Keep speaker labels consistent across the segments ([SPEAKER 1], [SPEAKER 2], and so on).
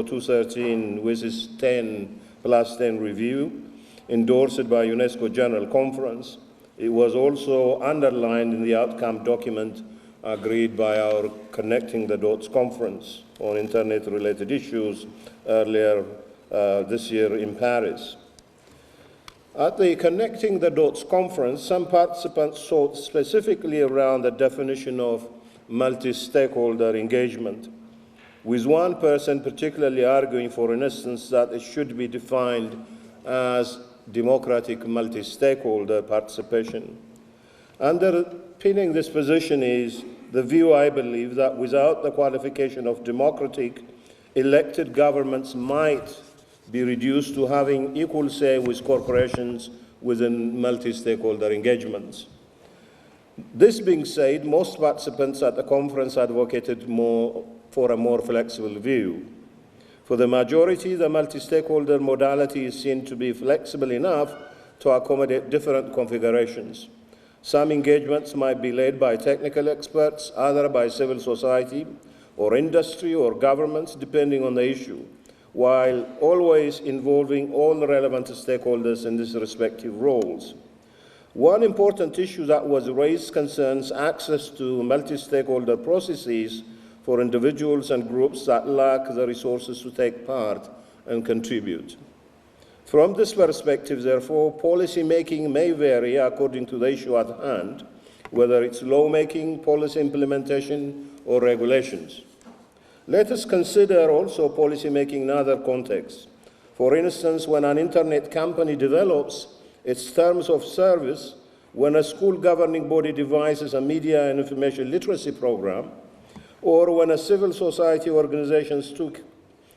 [SPEAKER 1] UNESCO 213 Wishes 10+10 review, endorsed by UNESCO General Conference. It was also underlined in the outcome document agreed by our Connecting the Dots conference on internet-related issues earlier this year in Paris. At the Connecting the Dots conference, some participants sought specifically around the definition of multi-stakeholder engagement, with one person particularly arguing, for instance, that it should be defined as democratic multi-stakeholder participation. Underpinning this position is the view, I believe, that without the qualification of democratic, elected governments might be reduced to having equal say with corporations within multi-stakeholder engagements. This being said, most participants at the conference advocated for a more flexible view. For the majority, the multi-stakeholder modality is seen to be flexible enough to accommodate different configurations. Some engagements might be led by technical experts, others by civil society or industry or governments, depending on the issue, while always involving all the relevant stakeholders in these respective roles. One important issue that was raised concerns access to multi-stakeholder processes for individuals and groups that lack the resources to take part and contribute. From this perspective, therefore, policy making may vary according to the issue at hand, whether it's lawmaking, policy implementation, or regulations. Let us consider also policy making in other contexts. For instance, when an internet company develops its terms of service, when a school governing body devises a media and information literacy program, or when a civil society organization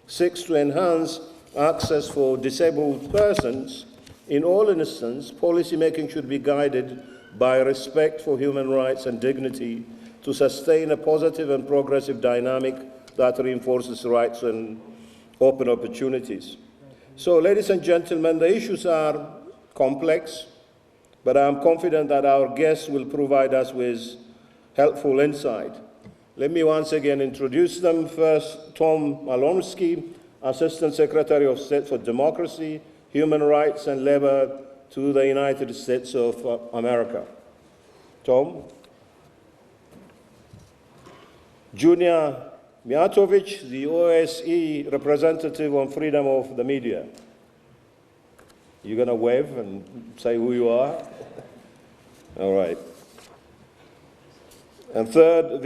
[SPEAKER 1] seeks to enhance access for disabled persons, in all instances, policy making should be guided by respect for human rights and dignity to sustain a positive and progressive dynamic that reinforces rights and open opportunities. So, ladies and gentlemen, the issues are complex, but I am confident that our guests will provide us with helpful insight. Let me once again introduce them. First, Tom Malonsky, Assistant Secretary of State for Democracy, Human Rights and Labor to the United States of America. Tom. Junior Mijatovic, the OSCE representative on freedom of the media. You're going to wave and say who you are? All right. And third,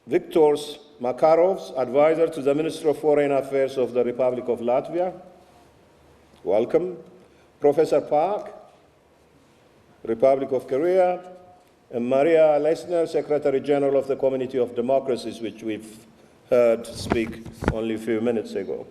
[SPEAKER 1] Viktoras Makarovs, advisor to the Minister of Foreign Affairs of the Republic of Latvia. Welcome. Professor Park, Republic of Korea, and Maria Lesner, Secretary General of the Community of Democracies, which we've heard speak only a few minutes ago.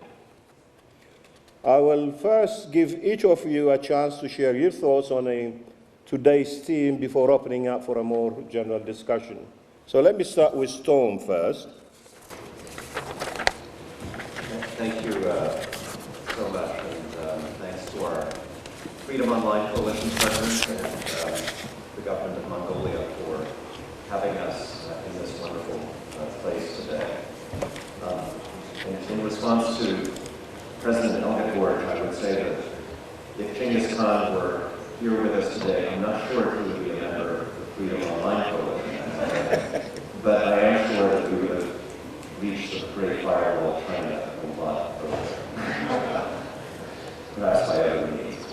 [SPEAKER 1] I will first give each of you a chance to share your thoughts on today's theme before opening up for a more general discussion. So let me start with Tom first.
[SPEAKER 2] Thank you so much, and thanks to our Freedom Online Coalition partners and the government of Mongolia for having us in this wonderful place today. In response to President Elga George, I would say that if Genghis Khan were here with us today, I'm not sure if he would be a member of the Freedom Online Coalition, but I am sure that we would have reached the Great Firewall of China a lot earlier. Perhaps by other means.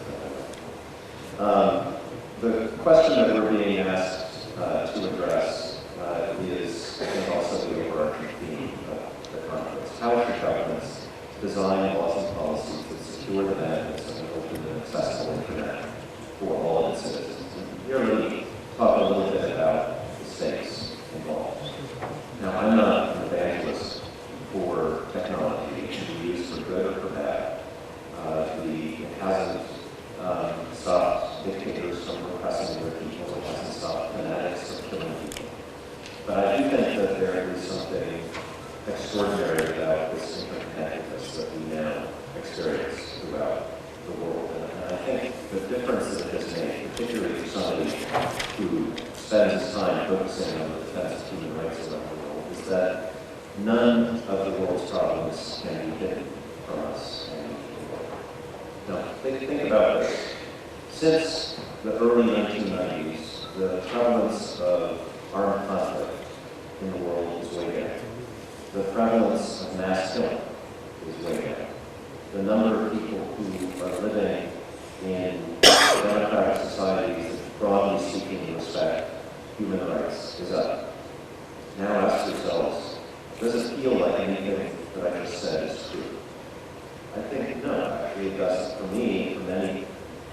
[SPEAKER 2] The question that we're being asked to address is, I think, also the overarching theme of the conference. How should governments design laws and policies that secure the benefits of an open and accessible internet for all of its citizens? And here, let me talk a little bit about the stakes involved. Now, I'm not an evangelist for technology. It can be used for good or for bad. It hasn't stopped dictators from repressing their people. It hasn't stopped fanatics from killing people. But I do think that there is something extraordinary about this interconnectedness that we now experience throughout the world. And I think the difference that it has made, particularly for somebody who spends time focusing on the defense of human rights around the world, is that none of the world's problems can be hidden think about this. Since the early 1990s, the prevalence of armed conflict in the world is way down. The prevalence of mass killing is way down. The number of people who are living in democratic societies that broadly speaking respect human rights is up. Now ask yourselves, does it feel like anything that I just said is true? I think no, actually it doesn't. For me, for many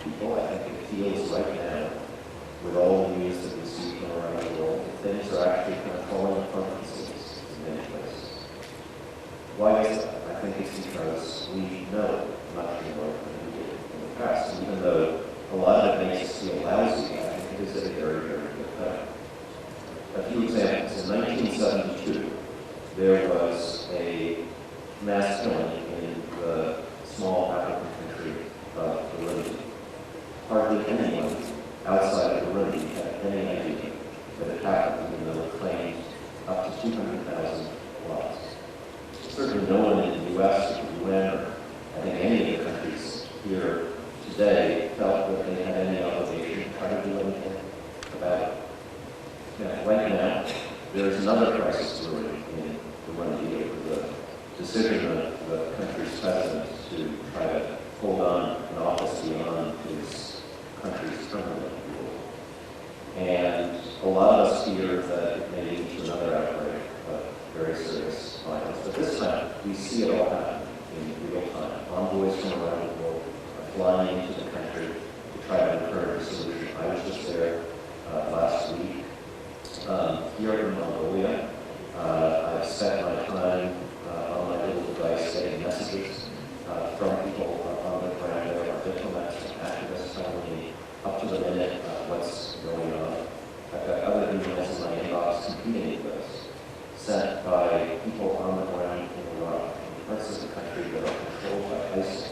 [SPEAKER 2] people, I think it feels right now, with all the news that we see from around the world, that things are actually kind of falling apart in cities in many places. Why is that? I think it's because we know much more than we did in the past. And even though a lot of it makes us feel lousy, I think it is a very, very good thing. A few examples. In 1972, there was a mass killing in the small African country of Burundi. Hardly anyone outside of Burundi had any idea that it happened, even though it claimed up to 200,000 lives. Certainly no one in the U.S. or the UN or I think any of the countries here today felt that they had any obligation to try to do anything about it. Now, right now, there is another crisis brewing in Burundi over the decision of the country's president to try to hold on an office beyond his country's permanent rule. And a lot of us fear that it may lead to another outbreak of very serious violence. But this time, we see it all happen in real time. Envoys from around the world are flying into the country to try to encourage a solution. I was just there last week. Here in Mongolia, I've spent my time on my little device getting messages from people on the ground. There are diplomats and activists telling me up to the minute what's going on. I've got other emails in my inbox competing with those, sent by people on the ground in Iraq, in parts of the country that are controlled by ISIL,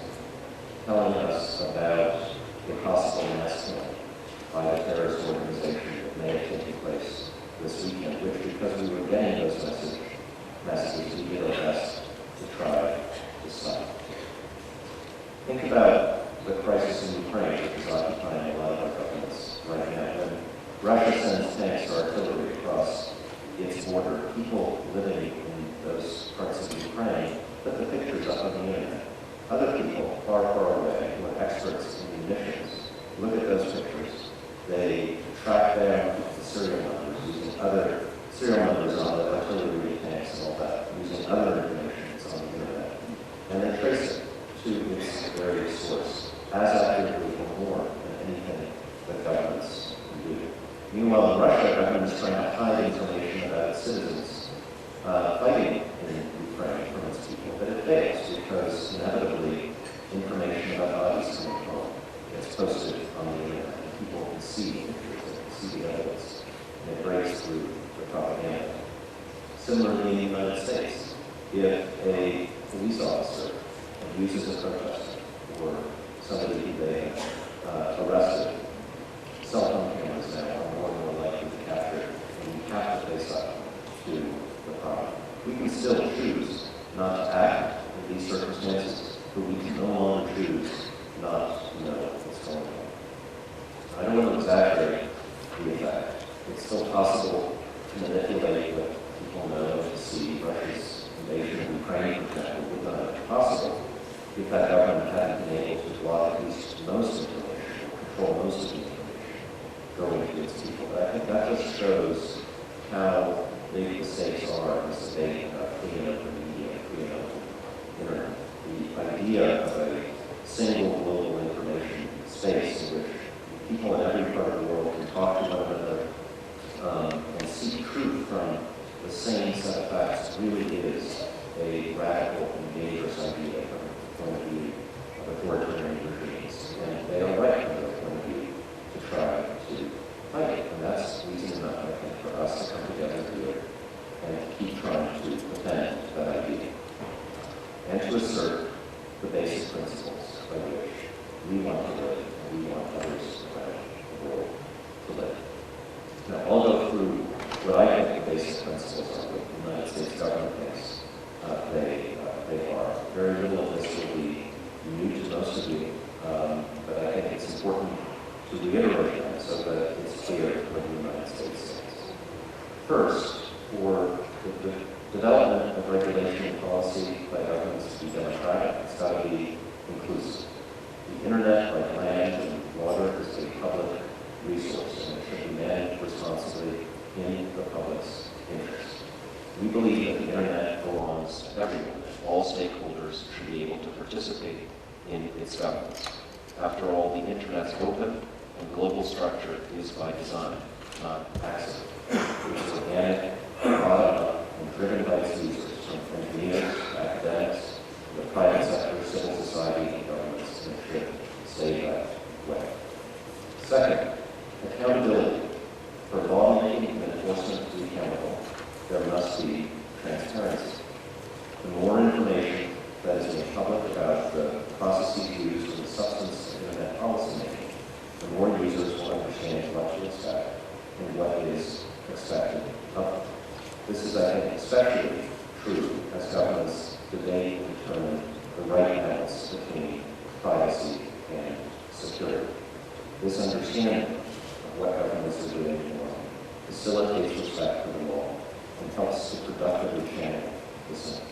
[SPEAKER 2] telling us about a possible mass killing by a terrorist organization that may have taken place this weekend, which, because we were getting those messages, we did our best to try to stop. Think about the crisis in Ukraine, which is occupying a lot of our governments right now. When Russia sends tanks or artillery across its border, people living in those parts of Ukraine put the pictures up on the internet. Other people far, far away who are experts in munitions look at those pictures. They track down the serial numbers using other serial numbers on the artillery tanks and all that, using other information that's on the internet. And they trace it to its very source, as accurately or more than anything that governments can do. Meanwhile, in Russia, government is trying to hide information about its citizens fighting in Ukraine from its people, but it fails because inevitably information about bodies coming home gets posted on the internet, and people can see pictures, they can see the evidence, and it breaks through the propaganda. Similarly, in the United States, if a police officer abuses a protester or somebody who they arrested, cell phone cameras now are more and more likely to capture it, and you have to face up to the problem. We can still choose not to act in these circumstances, but we can no longer choose not to know what's going on. I don't want to exaggerate the effect. It's still possible to manipulate what people know to see. Russia's invasion of Ukraine, for example, would not have been possible if that government hadn't been able to block at least most information, or control most of the information going to its people. But I think that just shows how big the stakes are in this debate about freedom of the media, freedom of the internet. The idea of a single global information space in which people in every part of the world can talk to one another and seek truth from the same set of facts really is a radical and dangerous idea from the point of view of authoritarian regimes. And they are right from their point of view to try to fight it. And that's reason enough, I think, for us to come together here and to keep trying to defend that idea and to assert the basic principles by which we want to live and we want others around the world to live. Now, I'll go through what I think the basic principles are that the United States government thinks they are. Very little of this will be new to most of you. First, for the development of regulation and policy by governments to be democratic, it's got to be inclusive. The internet, like land and water, is a public resource, and it should be managed responsibly in the public's interest. We believe that the internet belongs to everyone. All stakeholders should be able to participate in its governance. After all, the internet's open and global structure is by design, not accident. It is organic, bottom-up, and driven by its users, from engineers, academics, the private sector, civil society, and governments, and it should stay that way. Second, accountability. For lawmaking and enforcement to be accountable, there must be transparency. The more information that is made public about the processes used in the substance of internet policymaking, the more users will understand what to expect and what is expected of them. This is, I think, especially true as governments debate and determine the right balance between privacy and security. This understanding of what governments are doing in the law facilitates respect for the law and helps to productively channel the same.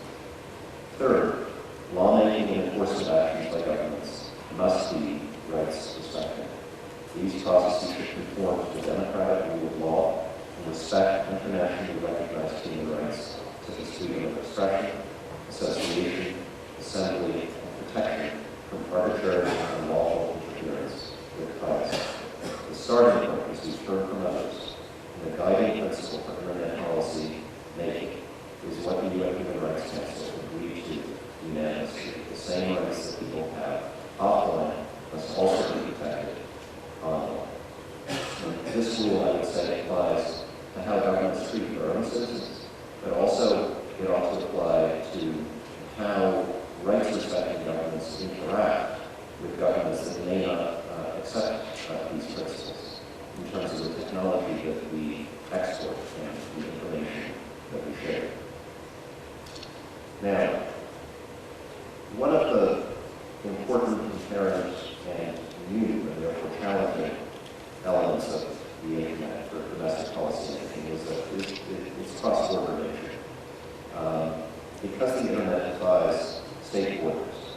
[SPEAKER 2] Third, lawmaking and enforcement actions by governments must be rights respecting. These processes should conform to the democratic rule of law and respect internationally recognized human rights such as freedom of expression, association, assembly, and protection from arbitrary and unlawful interference with privacy. The starting point, as we've heard from others, and the guiding principle for internet policy making is what the UN Human Rights Council agreed to unanimously. The same rights that people have offline must also be protected online. And this rule, I would say, applies to how governments treat their own citizens, but also it ought to apply to how rights-respecting governments interact with governments that may not accept these principles in terms of the technology that we export and the information that we share. Now, one of the important, inherent, and new, and therefore challenging elements of the internet for domestic policy making is that it's cross-border nature. Because the internet defies state borders,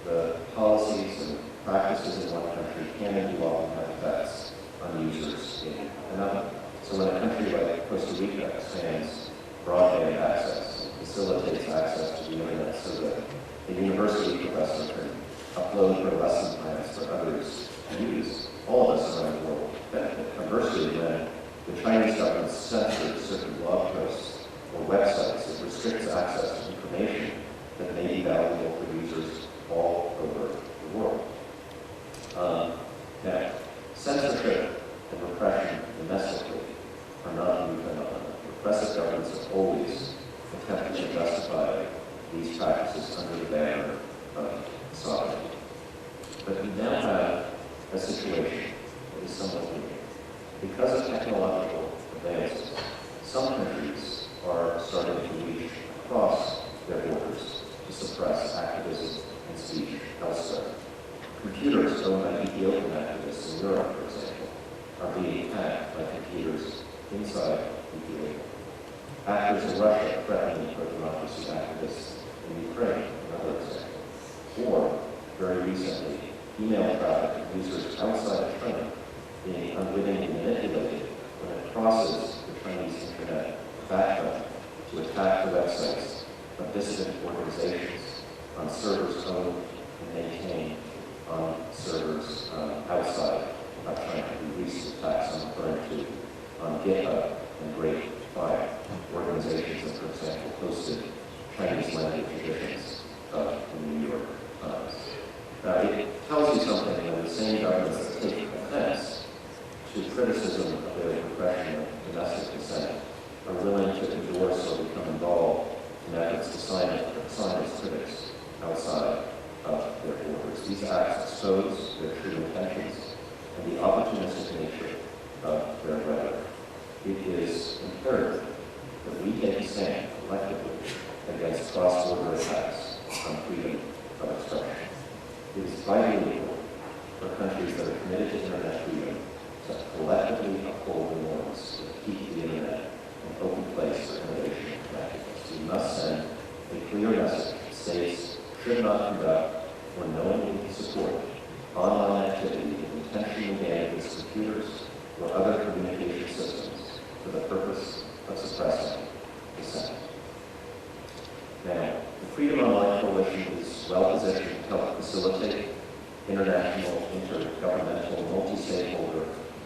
[SPEAKER 2] the policies and practices in one country can and do often have effects on users in another. So when a country like Costa Rica expands broadband access and facilitates access to the internet so that a university professor can upload her lesson plans for others to use, all of us around the world benefit. Conversely, when the Chinese government censors certain blog posts or websites, it restricts access to information that may be valuable for users all over the world. Now, censorship and repression domestically are not new phenomena. Repressive governments have always attempted to justify these practices under the banner of sovereignty. But we now have a situation that is somewhat unique. Because of technological advances, some countries are starting to reach across their borders to suppress activism and speech elsewhere. Computers owned by Ethiopian activists in Europe, for example, are being attacked by computers inside Ethiopia. Actors in Russia threatening pro-democracy activists in Ukraine, another example. Or, very recently, email traffic of users outside of China being unwittingly manipulated when it crosses the Chinese internet backbone to attack the websites of dissident organizations on servers owned and maintained on servers outside of China. The recent attacks I'm referring to on GitHub and Grapevine, organizations that, for example, posted Chinese language editions of the New York Times. It tells you something that the same governments that take offense to criticism of their repression of domestic dissent are willing to endorse or become involved in efforts to silence critics outside of their borders. These acts expose their true intentions and the opportunistic nature of their rhetoric. It is imperative that we take a stand collectively against cross-border attacks on freedom of expression. It is vitally important for countries that are committed to internet freedom to collectively uphold the norms that keep the internet an open should not conduct or knowingly support online activity intentionally damages computers or other communication systems for the purpose of suppressing dissent. Now, the Freedom Online Coalition is well positioned to help facilitate international, intergovernmental, multi-stakeholder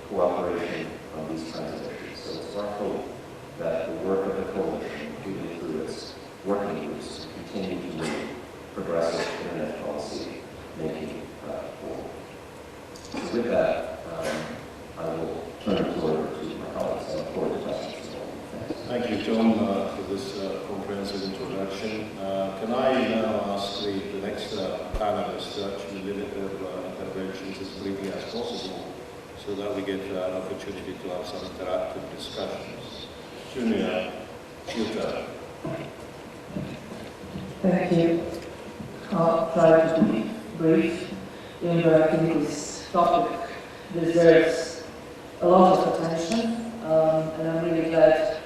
[SPEAKER 2] cooperation on these kinds of issues. So it's our hope that the work of the coalition, including through its working groups, continue to move progressive internet policy making forward. So with that, I will turn the floor over to my colleagues. I look forward to questions.
[SPEAKER 1] Thank you, Tom, for this comprehensive introduction. Can I now ask the next panelists to actually limit their interventions as briefly as possible so that we get an opportunity to have some interactive discussions. Junior, your turn.
[SPEAKER 3] Thank you. I'll try to be brief, even though I think this topic deserves a lot of attention, and I'm really glad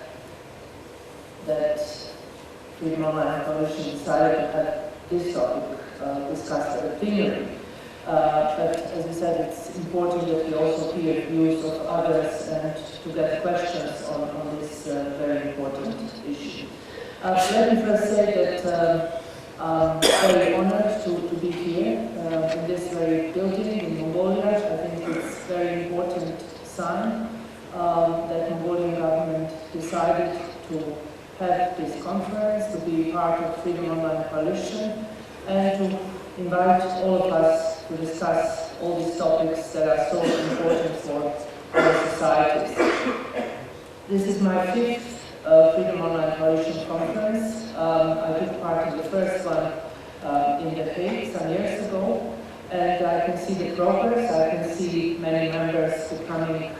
[SPEAKER 3] that Freedom Online Coalition decided to have this topic discussed at the plenary. But as we said, it's important that we also hear views of others and to get questions on this very important issue. Let me first say that I'm very honored to be here in this very building in Mongolia. I think it's a very important sign that Mongolian government decided to have this conference, to be part of Freedom Online Coalition, and to invite all of us to discuss all these topics that are so important for our societies. This is my fifth Freedom Online Coalition conference. I took part in the first one in The Hague some years ago, and I can see the progress. I can see many members becoming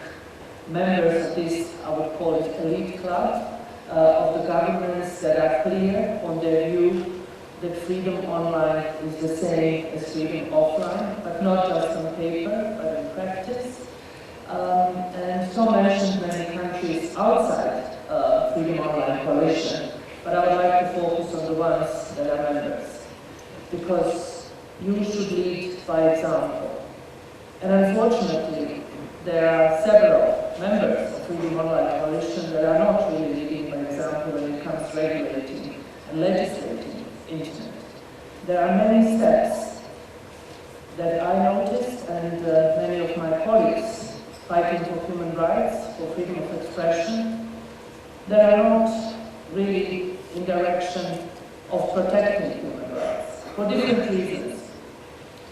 [SPEAKER 3] members of this, I would call it, elite club of the governments that are clear on their view that freedom online is the same as freedom offline, but not just on paper, but in practice. And Tom mentioned many countries outside Freedom Online Coalition, but I would like to focus on the ones that are members, because you should lead by example. And unfortunately, there are several members of Freedom Online Coalition that are not really leading by example when it comes to regulating and legislating internet. There are many steps that I noticed, and many of my colleagues fighting for human rights, for freedom of expression, that are not really in direction of protecting human rights, for different reasons.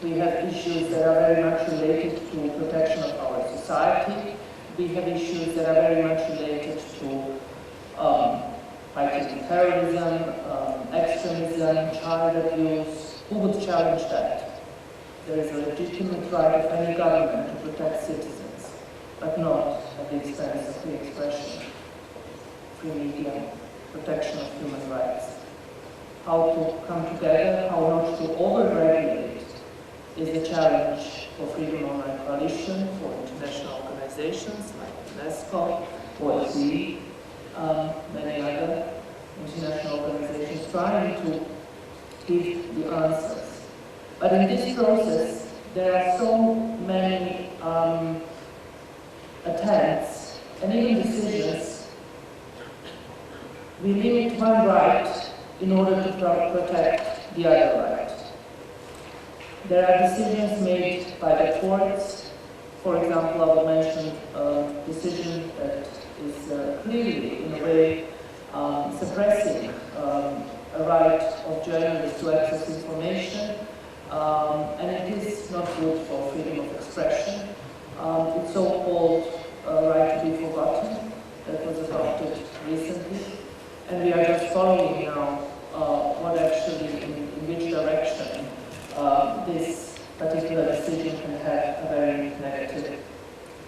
[SPEAKER 3] We have issues that are very much related to protection of our society. We have issues that are very much related to fighting terrorism, extremism, child abuse. Who would challenge that? There is a legitimate right of any government to protect citizens, but not at the expense of free expression, free media, protection of human rights. How to come together, how not to over-regulate is a challenge for Freedom Online Coalition, for international organizations like UNESCO, OSCE, many other international organizations trying to give the answers. But in this process, there are so many attempts and even decisions. We limit one right in order to protect the other right. There are decisions made by the courts. For example, I would mention a decision that is clearly, in a way, suppressing a right of journalists to access information, and it is not good for freedom of expression. It's so-called right to be forgotten that was adopted recently, and we are just following now what actually, in which direction this particular decision can have a very negative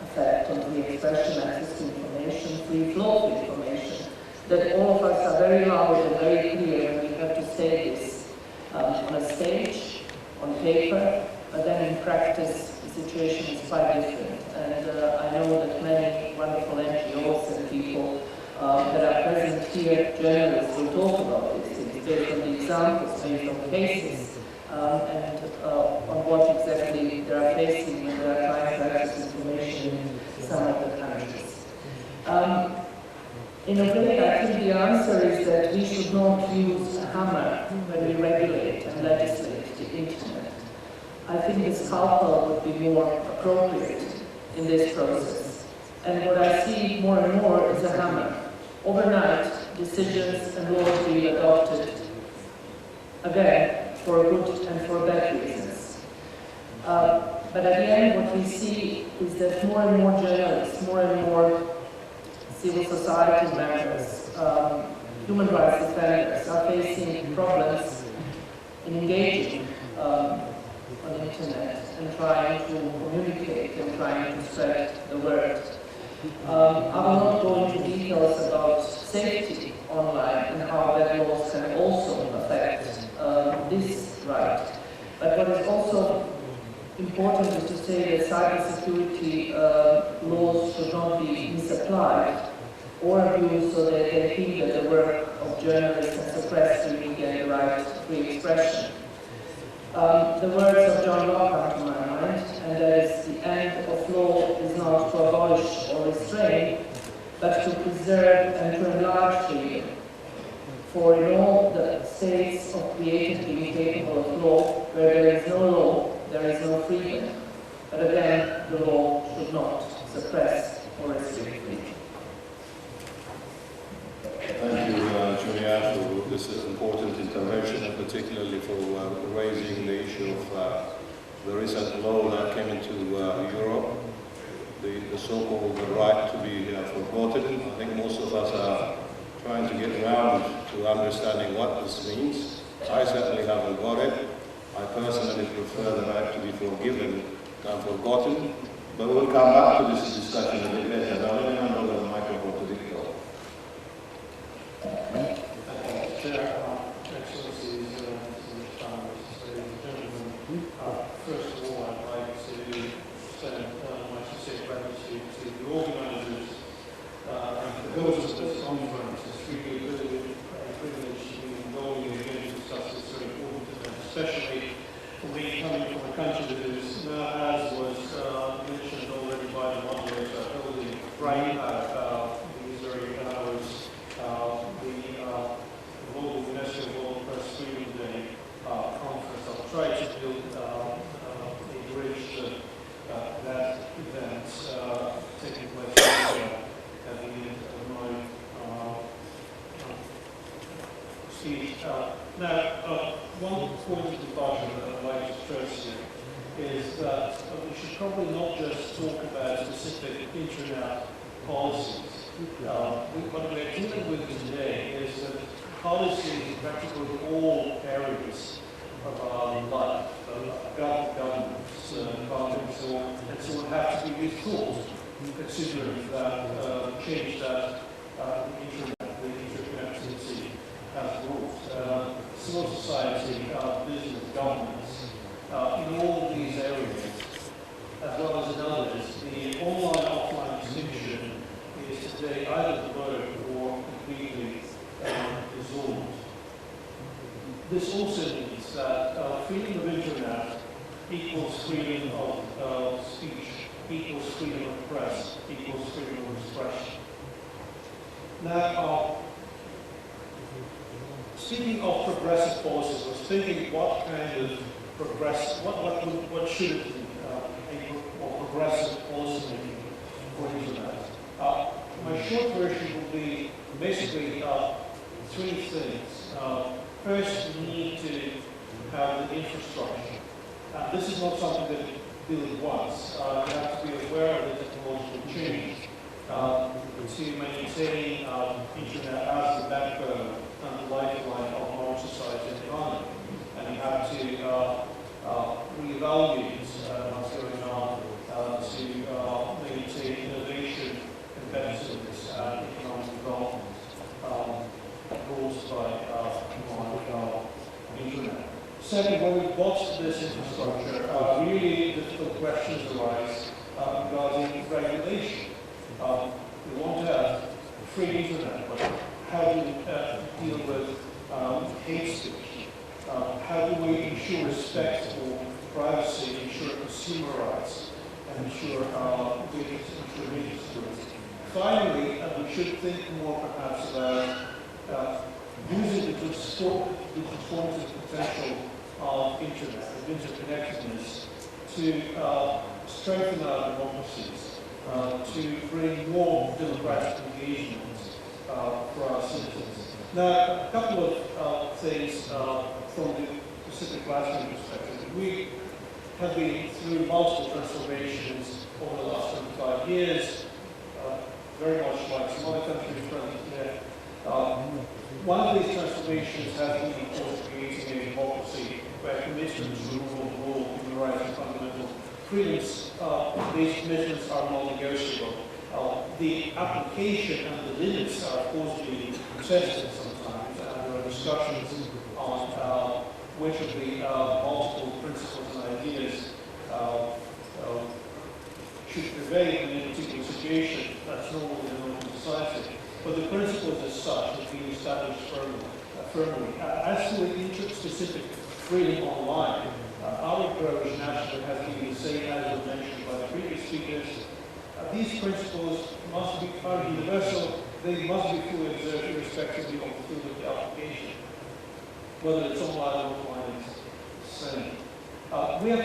[SPEAKER 3] effect on free expression, access to information, free flow of information, that all of us are very loud and very clear when we have to say this on a stage, on paper, but then in practice the situation is quite different. And I know that many wonderful NGOs and people that are present here, journalists, will talk about these things. based on the examples, based on the cases, and on what exactly they are facing when they are trying to access information in some of the countries. In a way, I think the answer is that we should not use a hammer when we regulate and legislate the internet. I think the scalpel would be more appropriate in this process. And what I see more and more is a hammer. Overnight, decisions and laws being adopted, again, for good and for bad reasons. But at the end, what we see is that more and more journalists, more and more civil society members, human rights defenders are facing problems in engaging on the internet and trying to communicate and trying to spread the word. I will not go into details about safety online and how bad laws can also affect this right. But what is also important is to say that cybersecurity laws should not be misapplied or abused so that they hinder the work of journalists and suppress the media and the right to free expression. The words of John Locke come to my mind, and that is the end of law is not to abolish or restrain, but to preserve and to enlarge freedom. For in all the states of created being capable of law, where there is no law, there is no freedom. But again, the law should not suppress or restrict freedom.
[SPEAKER 1] Thank you, Julia, for this important intervention, and particularly for raising the issue of the recent law that came into Europe, the so-called right to be forgotten. I think most of us are trying to get around to understanding what this means. I certainly haven't got it. I personally prefer the right to be forgiven than forgotten. But we'll come back to this discussion a bit later. Now, let me hand over the microphone to Victor.
[SPEAKER 4] Excellencies, ladies and gentlemen, first of all, I'd like to extend my sincere gratitude to the organisers and for those of this conference. It's really a privilege to be involved in such a very important event, especially for me coming from a country that is now, as was mentioned already by the moderator, holding right these very hours the Global UNESCO World Press Freedom Day conference. I'll try to build a bridge to that event taking place at the end of my speech. Now, one point of departure that I'd like to stress here is that we should probably not just talk about specific internet policies. What we're dealing with today is that policy in practically all areas of our life, governments, parties, and so on, have to be rethought, considering that change that the interconnectivity has brought. Civil society, business, governments, in all of these areas, as well as in others, the online-offline distinction is today either blurred or completely dissolved. This also means that freedom of internet equals freedom of speech, equals freedom of press, equals freedom of expression. Now, speaking of progressive policies, I was thinking what kind of what should it be a progressive policy making for internet. My short version will be basically three things. First, we need to have the infrastructure. This is not something that we do at once. You have to be aware of the technological change to maintain internet as the backbone and the lifeline of our society and economy. And you have to reevaluate what's going on to maintain innovation, competitiveness, and economic development caused by the internet. Second, when we watch this infrastructure, really difficult questions arise regarding regulation. We want to have free internet, but how do we deal with hate speech? How do we ensure respect for privacy, ensure consumer rights, and ensure religious freedom? Finally, we should think more perhaps about using the transformative potential of internet, of interconnectedness, to strengthen our democracies, to bring more democratic engagement for our citizens. Now, a couple of things from the Pacific Latitude perspective. We have been through multiple transformations over the last 25 years, very much like some other countries present here. One of these transformations has been, of course, creating a democracy where commitment to the rule of law, human rights, and fundamental freedoms, these commitments are non-negotiable. The application and the limits are, of course, being contested sometimes, and there are discussions on which of the multiple principles and ideas should prevail in any particular situation. That's normal in an open society. But the principles as such have been established firmly. As to the inter-specific freedom online, our approach nationally has been the same as was mentioned by the previous speakers. These principles are universal. They must be fully observed irrespectively of the field of the application. Whether it's online or offline, it's the same. We have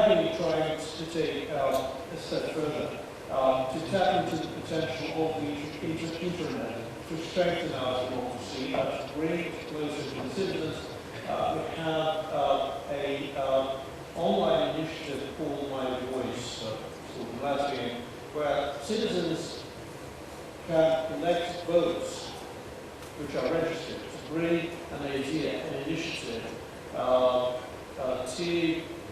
[SPEAKER 4] been trying to take a step further to tap into the potential of the internet to strengthen our democracy, to bring it closer to the citizens. We have an online initiative called My Voice, called Latvian, where citizens can collect votes which are registered to bring an idea, an initiative to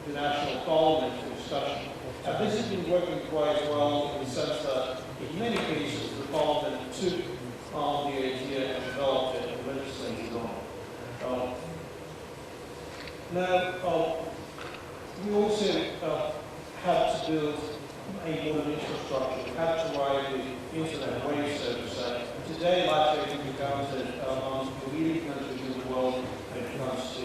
[SPEAKER 4] the national parliament for discussion. This has been working quite well in the sense that in many cases the parliament took on the idea and developed it and legislated on it. Now, we also had to build a modern infrastructure. We had to ride the internet wave, so to say. Today, Latvia can be counted among the leading countries in the world when it comes to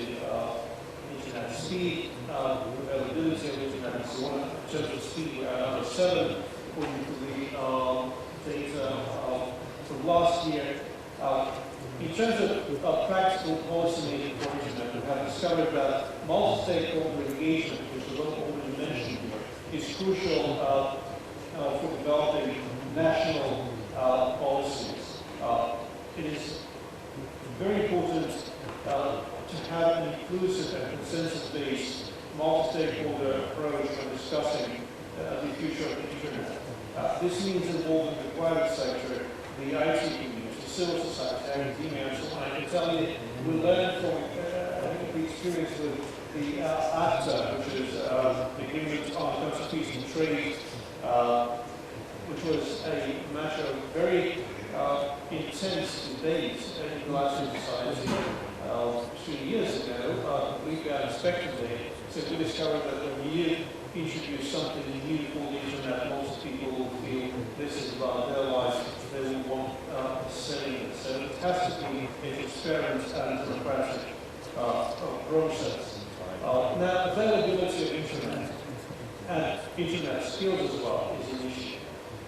[SPEAKER 4] internet speed, availability of internet, and so on. In terms of speed, we are number 7, according to the data from last year. In terms of practical policy making for internet, we have discovered that multi-stakeholder engagement, which was already mentioned here, is crucial for developing national policies. It is very important to have an inclusive and consensus-based multi-stakeholder approach when discussing the future of the internet. This means involving the private sector, the IT community, civil society, academia, and so on. I can tell you, we learned from the experience with the ACTA, which is the Agreement on Terms of Peace and Trade, which was a matter of very intense debate in the Latvian society 3 years ago, completely unexpectedly. So we discovered that when you introduce something new called the internet, most people will feel this is about their life, they will want selling it. So it has to be a transparent and democratic process. Now, availability of internet and internet skills as well is an issue.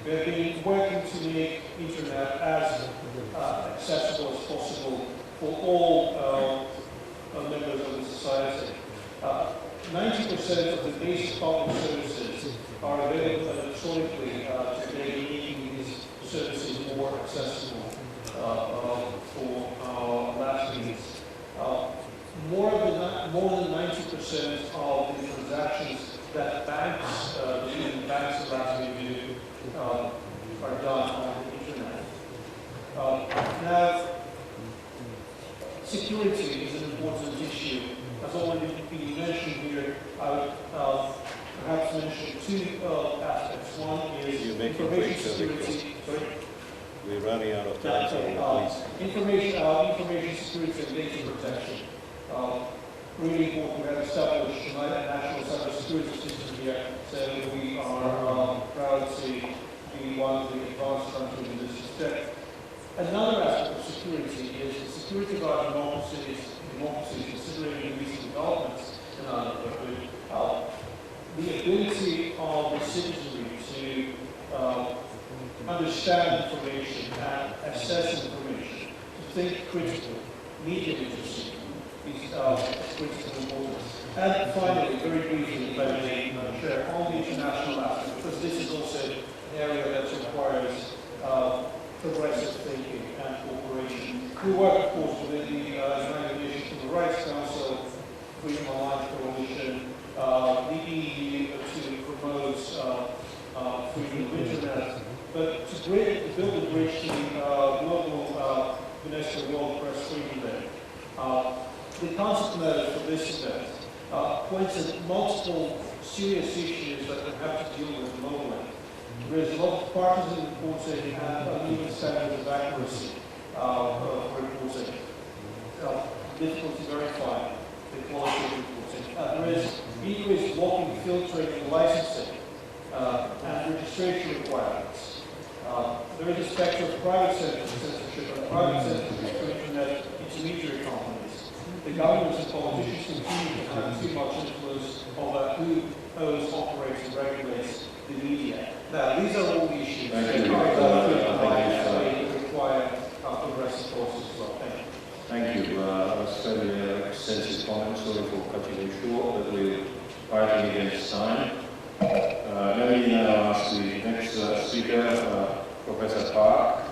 [SPEAKER 4] We have been working to make internet as accessible as possible for all members of the society. 90% of the basic public services are available electronically today, making these services more accessible for Latvians. More than 90% of the transactions that banks, the leading banks in Latvia do, are done on the internet. Now, security is an important issue. As already been mentioned here, I would perhaps mention 2 aspects. One is information security. Sorry?
[SPEAKER 1] We're running out of time, so please.
[SPEAKER 4] Information security and data protection. Really important. We have established a national cybersecurity system here, so we are proud to be one of the advanced countries in this respect. Another aspect of security is the security of our democracy, considering the recent developments in our neighborhood, the ability of the citizenry to understand information and assess information, to think critically, media literacy is critical importance. And finally, very briefly, if I may, Chair, on the international aspect, because this is also an area that requires progressive thinking and cooperation. We work, of course, with the United Nations Human Rights Council, Freedom Online Coalition, the EU to promote freedom of internet, but to build a bridge to global UNESCO World Press Freedom Day. The concept note for this event points at multiple serious issues that we have to deal with globally. There is a lot of partisan reporting and uneven standards of accuracy for reporting. Difficulty verifying the quality of reporting. There is increased blocking, filtering, and licensing and registration requirements. There is a spectrum of private censorship and private censorship to internet intermediary companies. The governments and politicians continue to have too much influence over who owns, operates, and regulates the media. Now, these are all the issues that require progressive forces as well. Thank you.
[SPEAKER 1] Thank you. That was very extensive comment. Sorry for cutting you short, but we're fighting against time. Let me now ask the next speaker, Professor Park,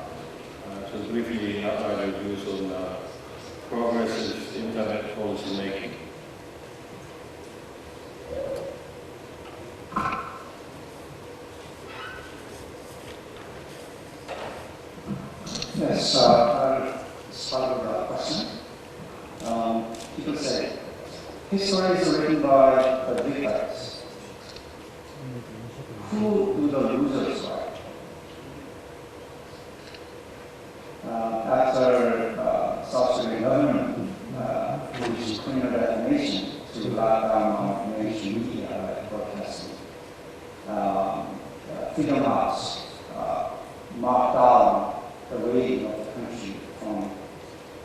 [SPEAKER 1] to briefly outline your views on progressive internet policy making.
[SPEAKER 5] Yes, I'll start with that question. People say, history is written by the victors. Who do the losers write? After South Sudan government, which criminal defamation to lock down on mainstream media like broadcasting, Freedom House marked down the way of the country from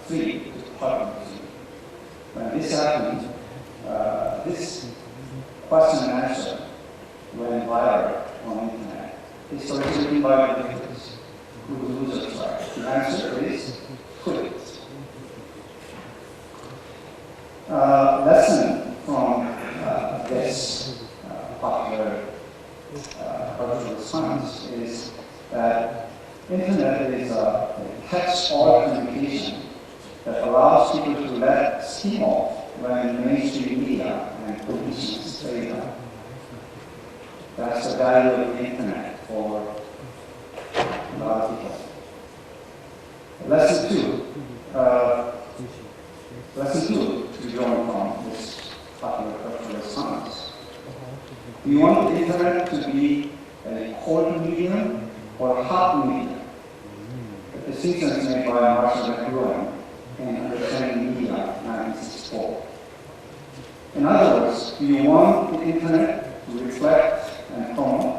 [SPEAKER 5] free to public. When this happened, this question and answer went viral on the internet. History is written by the victors. Who the losers are? The answer is quit. Lesson from this popular cultural science is that internet is a catch-all communication that allows people to let steam off when mainstream media and politicians say that. That's the value of the internet for a lot of people. Lesson two to draw from this popular cultural science. Do you want the internet to be a cold medium or a hot medium? The distinctions made by Marshall McLuhan in Understanding Media, 1964. In other words, do you want the internet to reflect and promote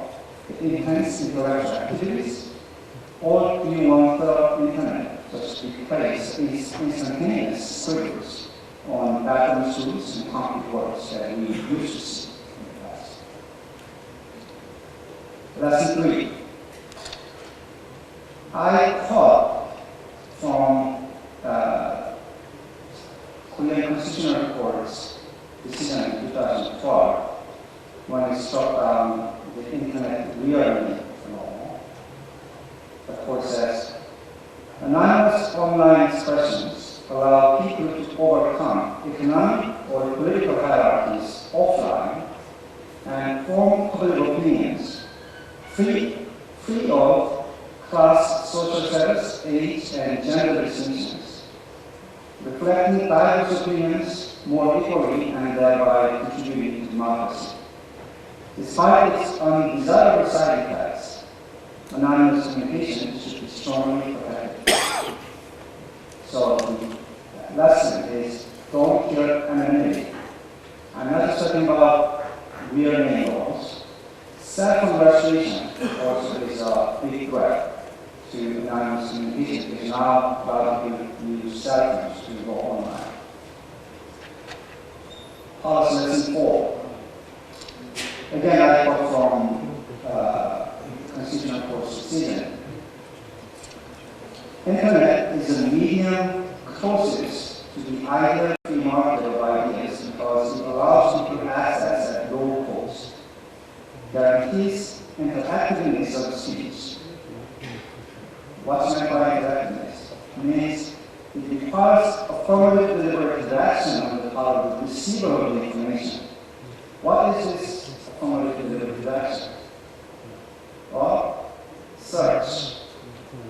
[SPEAKER 5] the intense intellectual activities, or do you want the internet just to replace these instantaneous scribbles on bathroom stools and concrete words that we used to see in the past? Lesson 3. I thought from Korean Constitutional Court's decision in 2012, when it struck down the internet rearming law, the court says, anonymous online expressions allow people to overcome economic or political hierarchies offline and form public opinions free of class, social status, age, and gender distinctions, reflecting diverse opinions more equally and thereby contributing to democracy. Despite its undesirable side effects, anonymous communication should be strongly protected. So the lesson is don't kill anonymity. I'm not just talking about real name laws. Self-congratulation also is a big threat to anonymous communication, because now a lot of people use cell phones to go online. Policy lesson 4. Again, I quote from Constitutional Court's decision. Internet is a medium closest to the ideal free market of ideas because it allows people access at low cost, guarantees interactiveness of speech. What's meant by interactiveness? It means it requires affirmative deliberate action on the part of the receiver of the information. What is this affirmative deliberate action? Well, search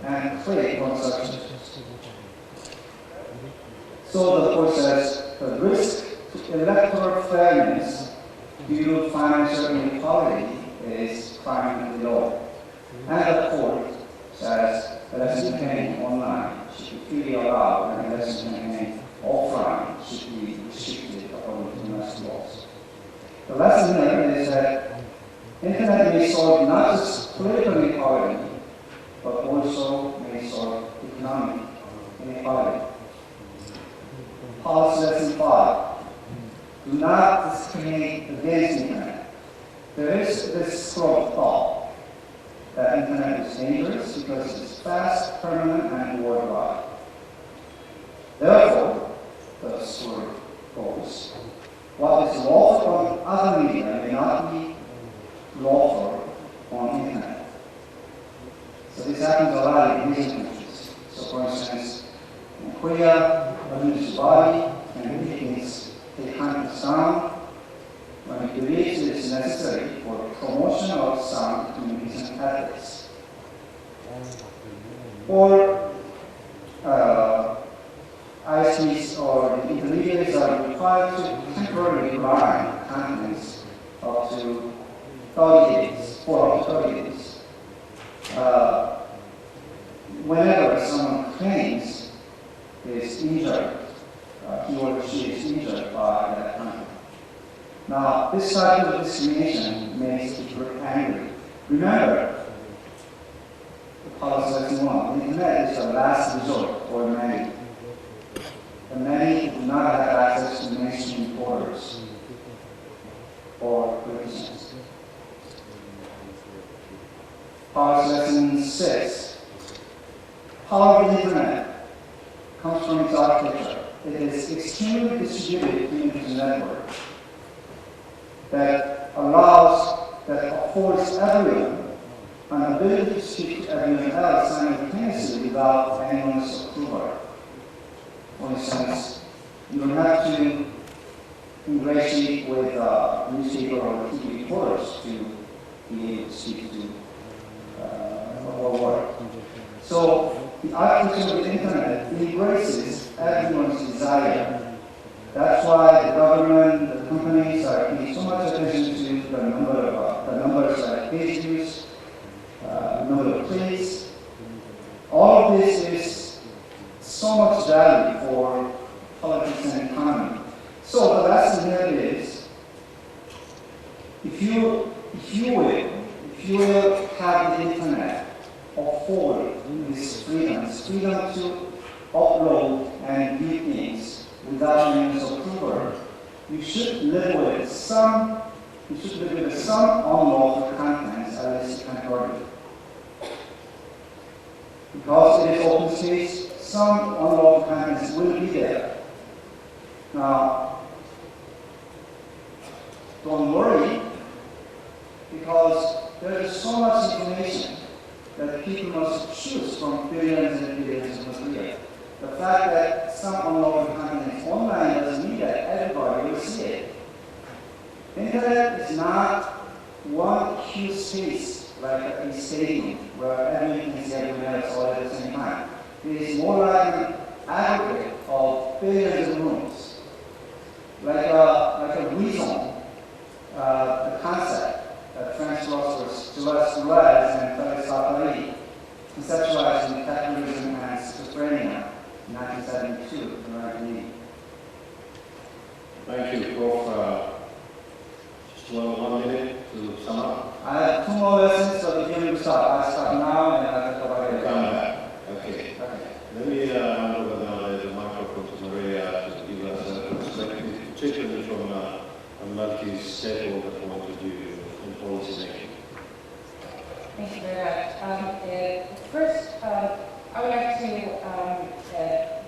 [SPEAKER 5] and click on search. So the court says the risk to electoral fairness due to financial inequality is primarily low. And the court says election campaigning online should be freely allowed and election campaigning offline should be restricted according to domestic laws. The lesson here is that internet may solve not just political inequality, but also may solve economic inequality. Policy lesson 5. Do not discriminate against internet. There is this school of thought that internet is dangerous because it's fast, permanent, and worldwide. Therefore, the story goes, what is lawful on other media may not be lawful on internet. So this happens a lot in Asian countries. So for instance, in Korea, a religious body can make a kind of sound when it believes it is necessary for promotion of sound communication ethics. Or ISPs or the intermediaries are required to temporarily blind contents up to 30 days, for up to 30 days. Whenever someone claims is injured, he or she is injured by that content. Now, this type of discrimination makes people angry. Remember, the policy lesson 1, the internet is the last resort for many. And many do not have access to mainstream reporters or politicians. Policy lesson 6. Power of the internet comes from its architecture. It is extremely distributed communication network that affords everyone an ability to speak to everyone else simultaneously without anyone's approval. For instance, you don't have to ingratiate with newspaper or TV reporters to be able to speak to or work. So the architecture of the internet embraces everyone's desire. That's why the government, the companies are paying so much attention to the numbers like page views, number of clicks. All of this is so much value for politics and economy. So the lesson here is, if you will have the internet afford this freedom to upload and view things without anyone's approval, you should live with some unlawful contents at least temporarily. Because it is open space, some unlawful contents will be there. Now, don't worry, because there is so much information that people must choose from billions and billions of material. The fact that some unlawful content is online doesn't mean that everybody will see it. Internet is not one huge space like a stadium where everyone can see everyone else all at the same time. It is more like an aggregate of billions of rooms, like a rezone, the concept that French philosophers Deleuze and Felix Guattari conceptualized in Capitalism and Schizophrenia in 1972, American.
[SPEAKER 1] Thank you, Prof. Just 1 minute to sum up.
[SPEAKER 5] I have 2 more lessons, so if you will stop, I'll stop now and I'll go back later.
[SPEAKER 6] multi-stakeholder point of view in policy making.
[SPEAKER 7] Thank you very much. First, I would like to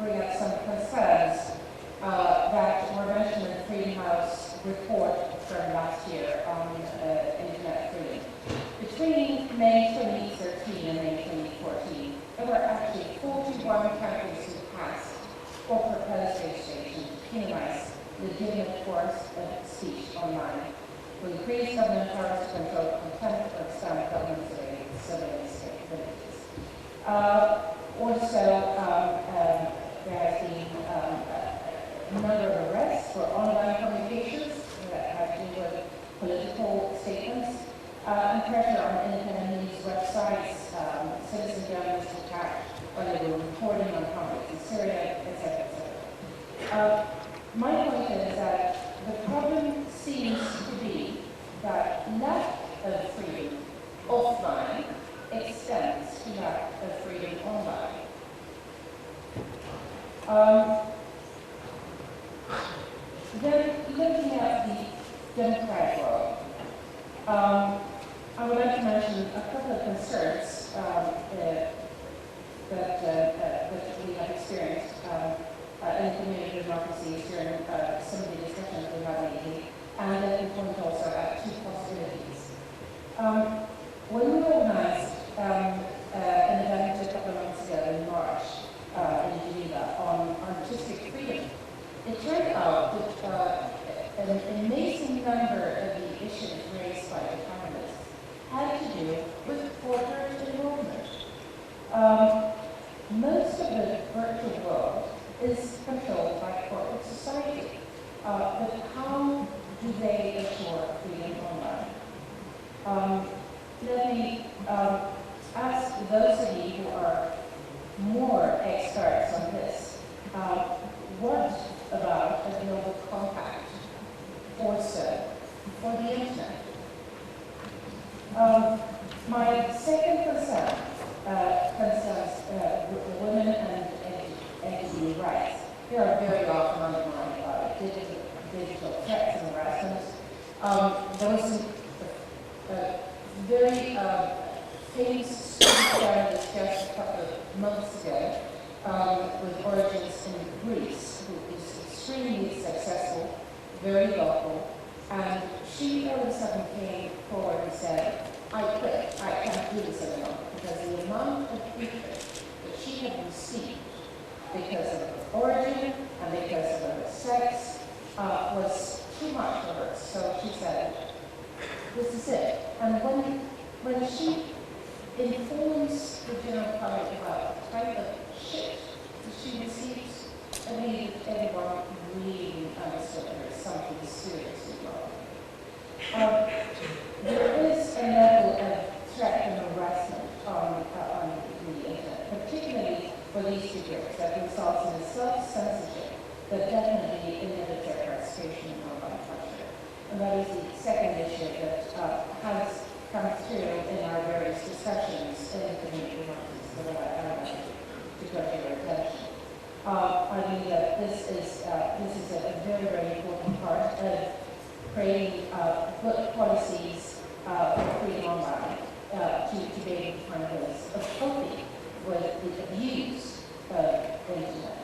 [SPEAKER 7] bring up some concerns that were mentioned in the Freedom House report from last year on internet freedom. Between May 2013 and May 2014, there were actually 41 countries who passed or proposed legislation to penalize legitimate forms of speech online, to increase government powers to control content or expand government surveillance capabilities. There has been a number of arrests for online communications that have to do with political statements, and pressure on independent news websites, citizen journalists attacked when they were reporting on conflicts in Syria, etc., etc. My point is that the problem seems to be that lack of freedom offline extends to lack of freedom online. Then looking at the democratic world, I would like to mention a couple of concerns that we have experienced in community democracies during some of the discussions we had lately, and let me point also at two possibilities. When we organized an event a couple of months ago in March in Geneva on artistic freedom, it turned out that an amazing number of the issues raised by the panelists had to do with corporate involvement. Most of the virtual world is controlled by corporate society, but how do they assure freedom online? Let me ask those of you who are more experts on this, what about a global compact also for the internet? My second concern concerns women and LGBT rights. They are very often undermined by digital threats and harassment. There was a very famous story that was discussed a couple of months ago with origins in Greece, who is extremely successful, very local, and she all of a sudden came forward and said, I quit, I can't do this anymore, because the amount of hatred that she had received because of her origin and because of her sex was too much for her. So she said, this is it. And when she informs the general public about the type of shit that she receives, I mean, everyone really understood there is something seriously wrong. There is a level of threat and harassment on the internet, particularly for these two groups, that results in a self-censorship that definitely inhibits their participation in online culture. And that is the second issue that has come through in our various discussions in the community markets that I would like to go to your attention. I believe that this is a very, very important part of creating good policies for freedom online to be able to find ways of coping with the abuse of the internet.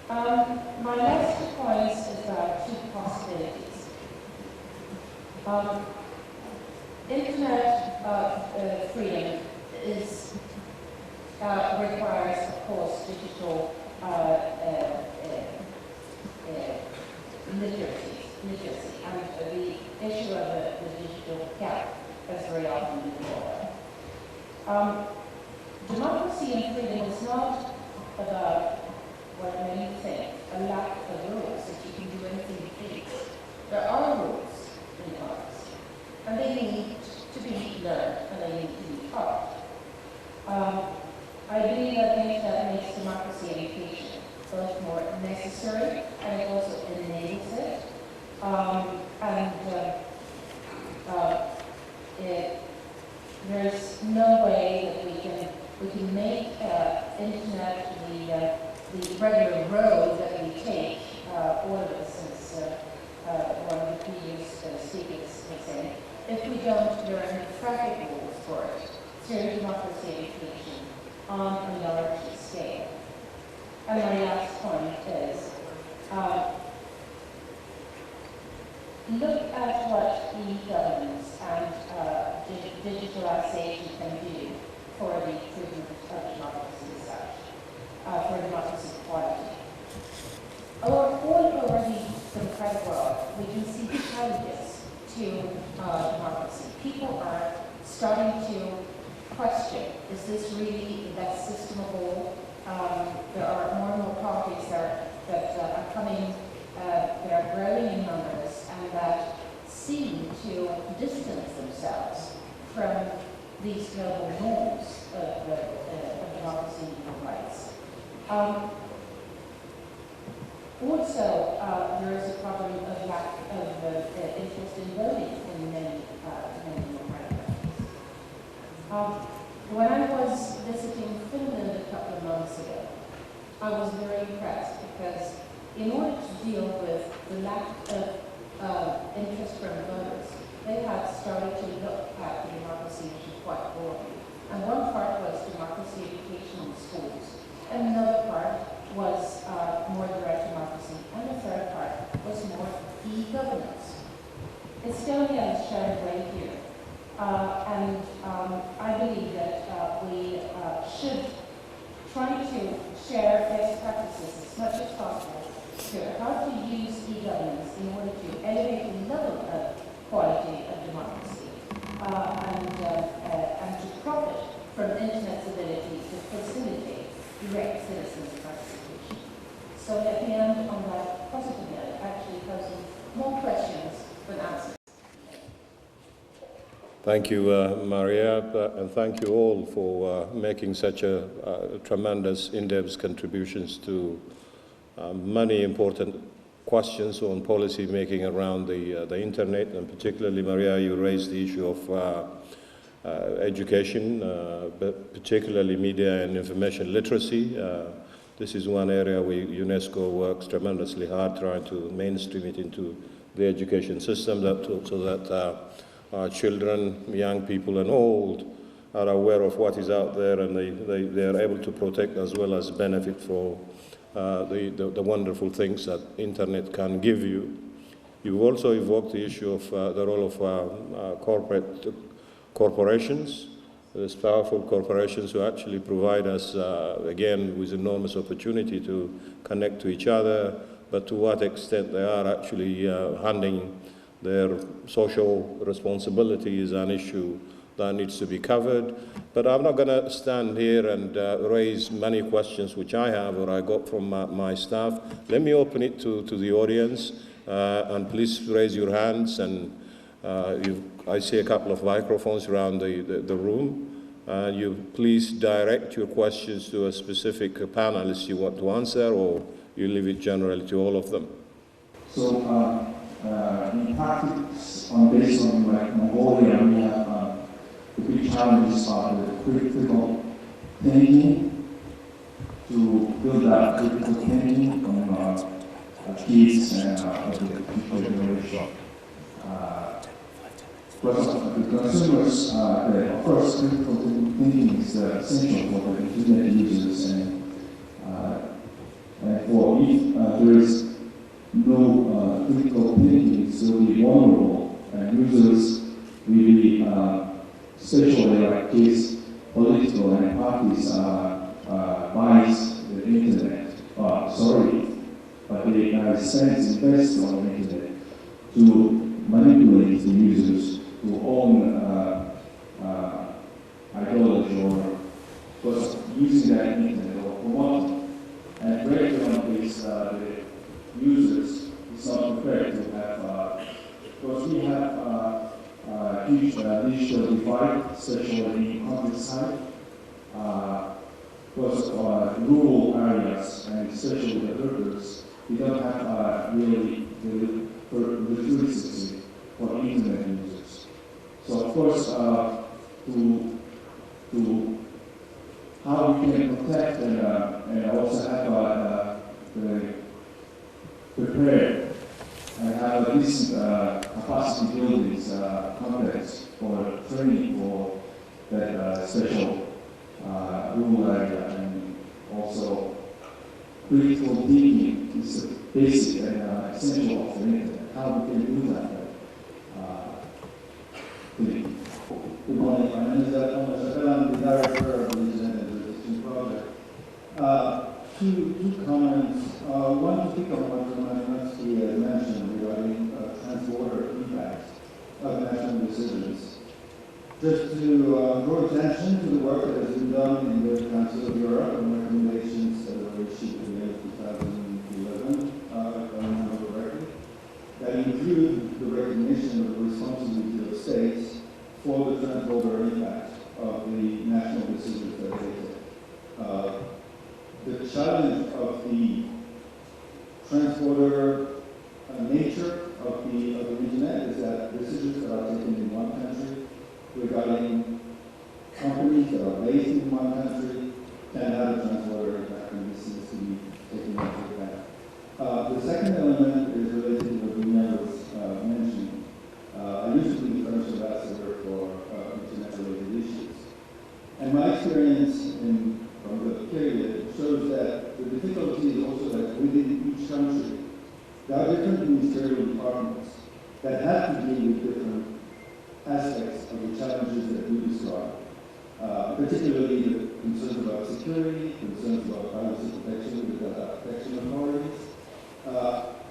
[SPEAKER 7] My last 2 points is about 2 possibilities. Internet freedom requires, of course, digital literacy, and the issue of the digital gap has very often been brought up. Democracy and freedom is not about what many think, a lack of rules, that you can do anything you please. There are rules in democracy, and they need to be learned, and they need to be taught. I believe that the internet makes democracy education both more necessary, and it also enables it. There's no way that we can make internet the regular road that we take, all of us, since one of the if we don't learn the traffic rules for it through democracy education on a large scale. And my last point is, look at what e-governance and digitalization can do for the improvement of democracy as such, for democracy quality. All over the democratic world, we can see challenges to democracy. People are starting to question, is this really the best system of all? There are more and more parties that are coming, that are growing in numbers and that seem to distance themselves from these global norms of democracy and human rights. Also, there is a problem of lack of interest in voting in many democratic countries. When I was visiting Finland a couple of months ago, I was very impressed because in order to deal with the lack of interest from voters, they had started to look at the democracy issue quite broadly. And one part was democracy education in schools, and another part was more direct democracy, and the third part was more e-governance. Estonia is shown right here. And I believe that we should try to share best practices as much as possible to how to use e-governance in order to elevate the level of quality of democracy and to profit from the Internet's ability to facilitate direct citizens' participation. So let me end on that positive note, actually posing more questions than answers.
[SPEAKER 1] Thank you, Maria, and thank you all for making such a tremendous in-depth contributions to many important questions on policy making around the internet, and particularly, Maria, you raised the issue of education, but particularly media and information literacy. This is one area where UNESCO works tremendously hard trying to mainstream it into the education system so that our children, young people and old are aware of what is out there, and they are able to protect as well as benefit from the wonderful things that internet can give you. You've also evoked the issue of the role of corporations. There's powerful corporations who actually provide us, again, with enormous opportunity to connect to each other, but to what extent they are actually handing their social responsibility is an issue that needs to be covered. But I'm not going to stand here and raise many questions which I have or I got from my staff. Let me open it to the audience, and please raise your hands. And I see a couple of microphones around the room. You please direct your questions to a specific panelist you want to answer, or you leave it generally to all of them.
[SPEAKER 8] So, in practice, based on like Mongolia, we have the big challenges are the critical thinking, to build that critical thinking on kids and the future generation. But the consumers, of course, critical thinking is essential for the internet users, and for if there is no critical thinking, so the vulnerable users will be, especially like kids, political and parties buys the internet. But they spend invest on the internet to manipulate the users to own ideology or because using that internet or promoting and breakdown is the users is not prepared to have because we have huge digital divide, especially in countryside. Because rural areas and especially the urbans, we don't have really the literacy for internet users. So of course, to how we can protect and also have the prepared and have this capacity building context for training for that special rural area, and also critical thinking is a basic and essential of the internet. How we can do that?
[SPEAKER 9] Good morning. My name is I'm the director of the Internet Resistance Project. Two comments. One to pick on what University has mentioned regarding transborder impacts of national decisions. Just to draw attention to the work that has been done in the Council of Europe and recommendations that were issued in the 2011, if I remember correctly, that include the recognition of the responsibility of states for the transborder impact of the national decisions that they take. The challenge of the transborder nature of the internet is that decisions that are taken in one country regarding companies that are based in one country can have a transborder impact, and this needs to be taken into account. The second element is related to what Nina was mentioning. I used to be the French ambassador for internet-related issues. And my experience from the period shows that the difficulty is also that within each country, there are different ministerial departments that have to deal with different aspects of the challenges that we describe, particularly the concerns about security, concerns about privacy protection with the data protection authorities.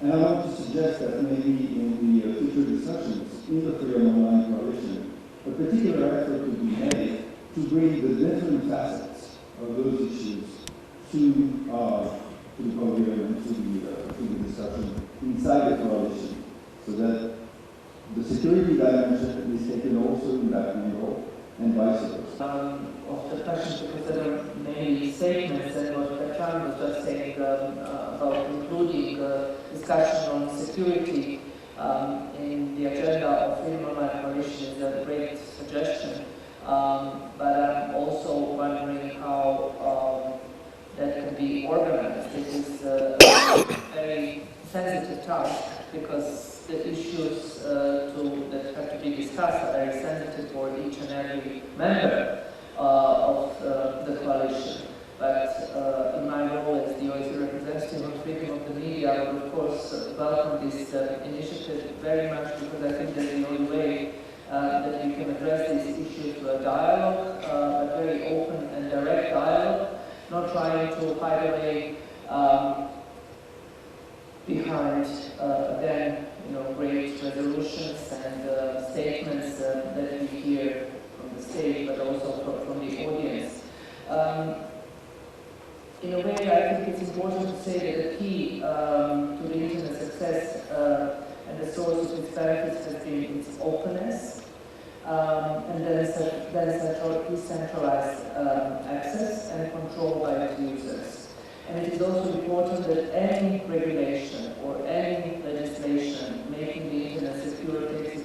[SPEAKER 9] And I want to suggest that maybe in the future discussions in the Freedom Online Coalition, a particular effort could be made to bring the different facets of those issues to the podium and to the discussion inside the coalition, so that the security dimension is taken also in that window and vice versa.
[SPEAKER 3] Of the questions, because there are many statements, and what Bertrand was just saying about including discussion on security in the agenda of Freedom Online Coalition is a great suggestion. But I'm also wondering how that can be organized. It is a very sensitive task because the issues that have to be discussed are very sensitive for each and every member of the coalition. But in my role as the OSCE representative on freedom of the media, I would of course welcome this initiative very much, because I think that's the only way that we can address these issues through a dialogue, a very open and direct dialogue, not trying to hide away behind, again, great resolutions and statements that we hear from the stage, but also from the audience. In a way, I think it's important to say that the key to the internet success and the source of its benefits has been its openness, and then decentralized access and control by its users. And it is also important that any regulation or any legislation making the internet secure takes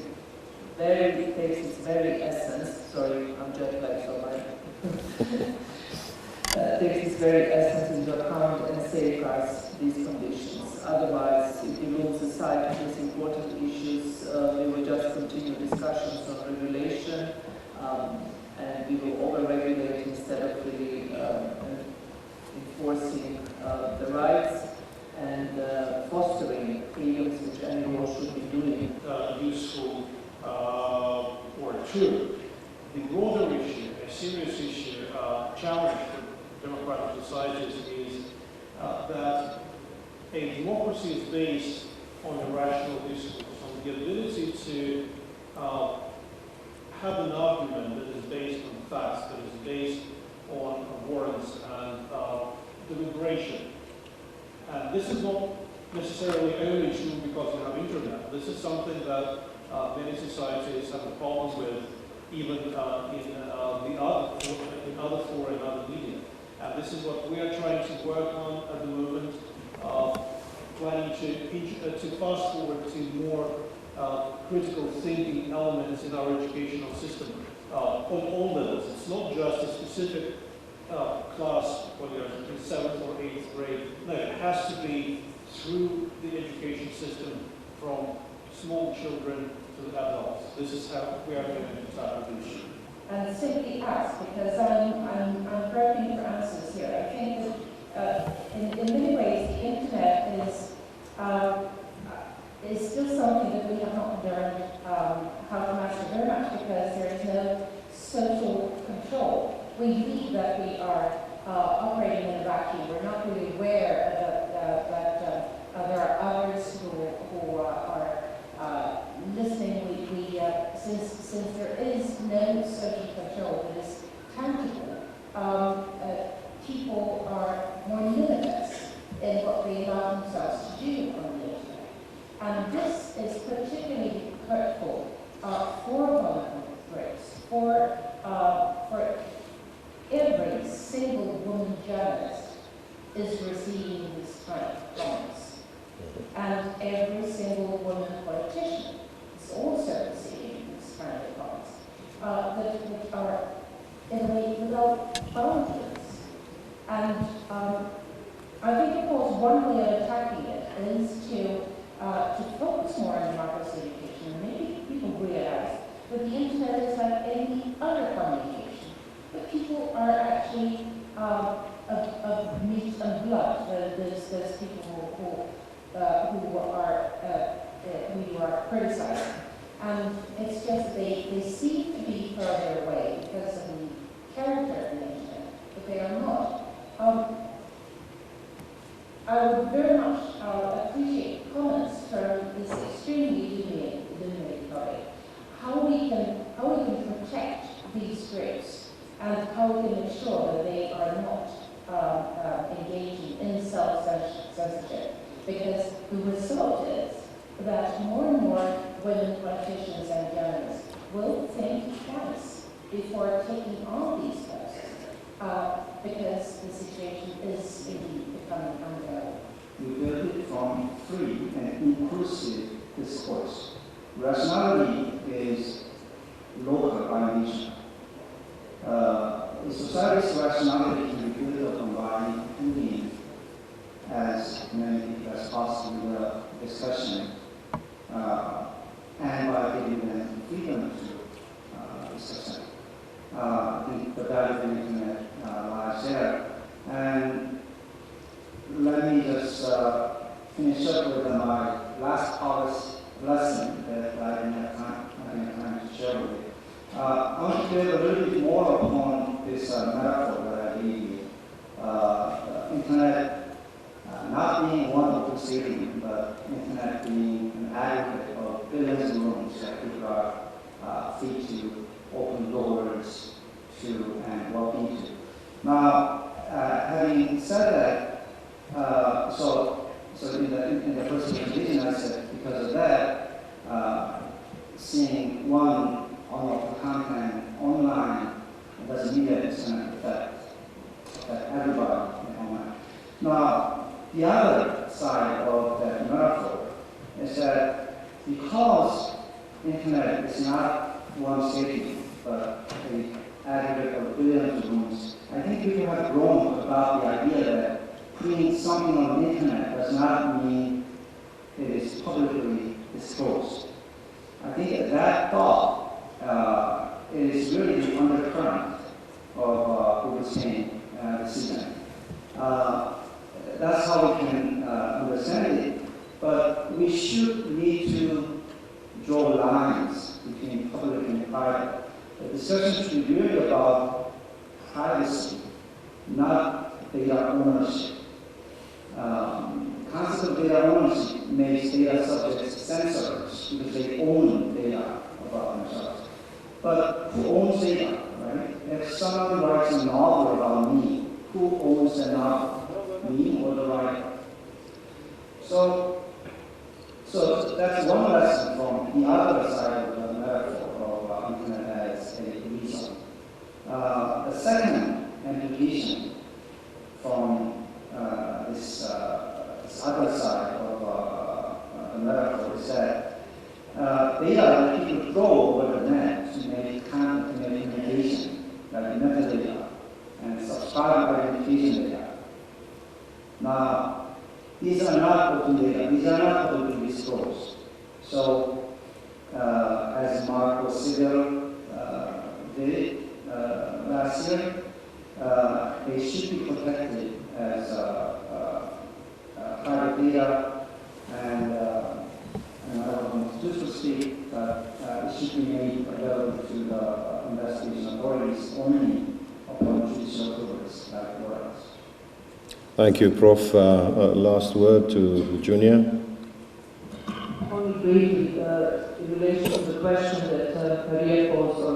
[SPEAKER 3] its very essence. Sorry, I'm jet lagged, so takes its very essence into account and safeguards these conditions. Otherwise, if we lose sight of these important issues, we will just continue discussions on regulation, and we will over-regulate instead of really enforcing the rights and fostering freedoms, which anyone should be doing.
[SPEAKER 4] Useful or true. The broader issue, a serious issue, challenge for democratic societies is that a democracy is based on a rational discourse, on the ability to have an argument that is based on facts, that is based on warrants and deliberation. And this is not necessarily only true because you have internet. This is something that many societies have a problem with, even in other fora and other media. And this is what we are trying to work on at the moment, planning to fast forward to more critical thinking elements in our educational system on all levels. It's not just a specific class, whether you're in 7th or 8th grade. No, it has to be through the education system from small children to the adults. This is how we are going to tackle the issue.
[SPEAKER 7] And simply ask, because I'm groping for answers here. I think that in many ways the internet is still something that we have not learned how to master very much, because there is no social control. We believe that we are operating in a vacuum. We're not really aware that there are others who are listening. Since there is no social control that is tangible, people are more limitless in what they allow themselves to do on the internet. And this is particularly hurtful for vulnerable groups, for every single woman journalist is receiving these kind of comments. And every single woman politician is also receiving these kind of comments that are in a way without boundaries. And I think, of course, one way of attacking it is to focus more on democracy education. And maybe people realize that the internet is like any other communication, that people are actually of meat and blood. There's people who are criticizing, and it's just they seem to be further away because of the character of the internet, but they are not. I would very much appreciate comments from this extremely illuminated body. How we can protect these groups and how we can ensure that they are not engaging in self-censorship. Because the result is that more and more women politicians and journalists will think twice before taking on these posts, because the situation is indeed becoming unbearable.
[SPEAKER 5] We build it from free and inclusive discourse. Rationality is local by nature. The society's rationality can be built upon by including as many people as possible in the discussion, and by giving them freedom to discussion. The value of the internet lies there. And let me just finish up with my last August lesson that I didn't have time to share with you. I want to build a little bit more upon this metaphor that I gave you. Internet not being one open stadium, but internet being an aggregate of billions of rooms that people are free to open doors to and walk into. Now, having said that, so in the first presentation I said, because of that, seeing one unlawful content online doesn't mean that it's going to affect everybody online. Now, the other side of that metaphor is that because internet is not one city, but an aggregate of billions of rooms, I think people have grown about the idea that putting something on the internet does not mean it is publicly disclosed. I think that thought is really the undercurrent of Augustine decision. That's how we can understand it. But we should need to draw lines between public and private. The discussion should be really about privacy, not data ownership. Concept of data ownership makes data subjects censors because they own data about themselves. But who owns data, right? If someone writes a novel about me, who owns the novel? Me or the writer? So that's one lesson from the other side of the metaphor of internet as a reason. The second implication from this other side of the metaphor is that data that people throw over the net to make content, to make communication, like metadata and subscriber identification data. Now, these are not open data. These are not publicly disclosed. So, as Marco Sigel did last year, they should be protected as private data, and I don't want to do so speak, but it should be made available to the investigation authorities only upon judicial approvals, like yours.
[SPEAKER 1] Thank you, Prof. Last word to Junior.
[SPEAKER 3] Only briefly, in relation to the question that Maria posed on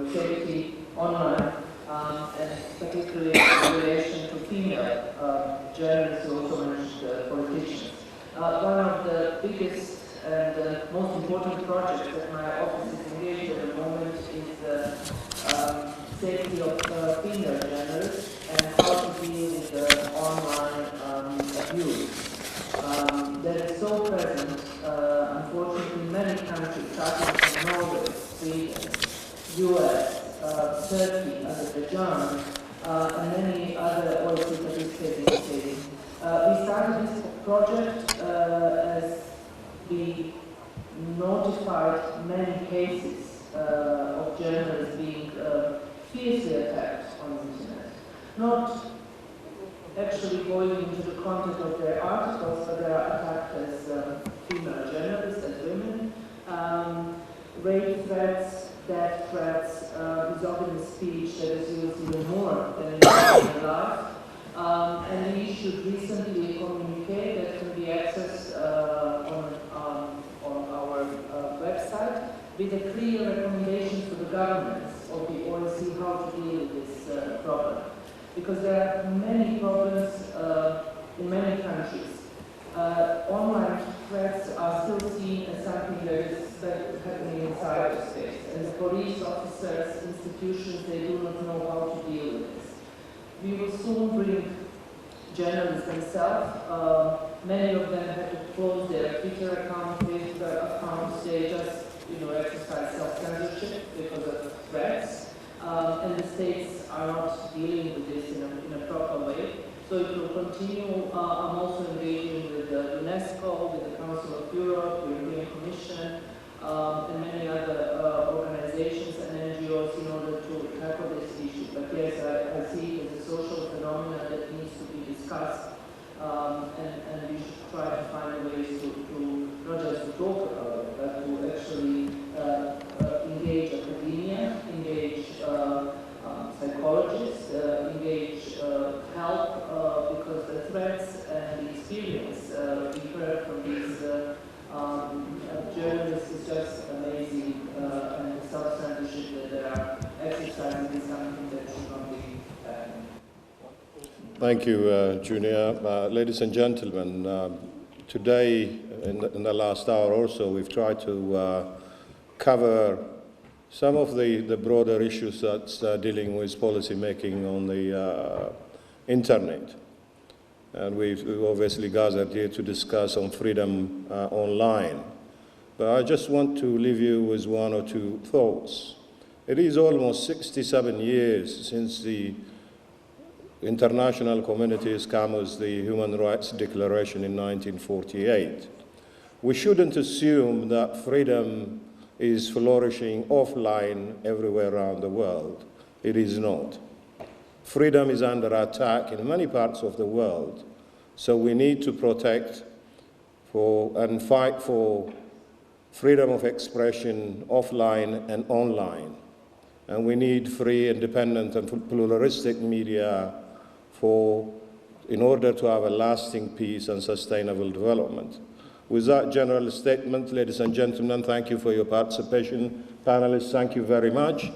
[SPEAKER 3] the safety online, and particularly in relation to female journalists, who also mentioned politicians. One of the biggest and most important projects that my office is engaged at the moment is the safety of female journalists and how to deal with online abuse. That is so present, unfortunately, in many countries, starting from Norway, Sweden, US, Turkey, Azerbaijan, and many other also participating states. We started this project as we notified many cases of journalists being fiercely attacked on the internet. Not actually going into the content of their articles, but they are attacked as female journalists, as women. Rape threats, death threats, misogynist speech that is used even more than in real life. And we issued recently a communique that can be accessed on our website with a clear recommendation to the governments of the OSCE how to deal with this problem. Because there are many problems in many countries. Online threats are still seen as something that is happening in cyberspace. And the police officers, institutions, they do not know how to deal with this. We will soon bring journalists themselves. Many of them had to close their Twitter account, Facebook accounts. They just, exercise self-censorship because of threats. And the states are not dealing with this in a proper way. So it will continue. I'm also engaging with UNESCO, with the Council of Europe, the European Commission, and many other organizations and NGOs in order to tackle this issue. But yes, I see it as a social phenomenon that needs to be discussed, and we should try to find ways to not just to talk about it, but to actually engage academia, engage psychologists, engage help, because the threats and the experience we heard from these journalists is just amazing, and the self-censorship that they are exercising is something that should not be happening.
[SPEAKER 1] Thank you, Junior. Ladies and gentlemen, today, in the last hour or so, we've tried to cover some of the broader issues that's dealing with policy making on the internet. And we've obviously gathered here to discuss on freedom online. But I just want to leave you with one or two thoughts. It is almost 67 years since the international community has come with the Human Rights Declaration in 1948. We shouldn't assume that freedom is flourishing offline everywhere around the world. It is not. Freedom is under attack in many parts of the world, so we need to protect and fight for freedom of expression offline and online. And we need free, independent, and pluralistic media in order to have a lasting peace and sustainable development. With that general statement, ladies and gentlemen, thank you for your participation. Panelists, thank you very much.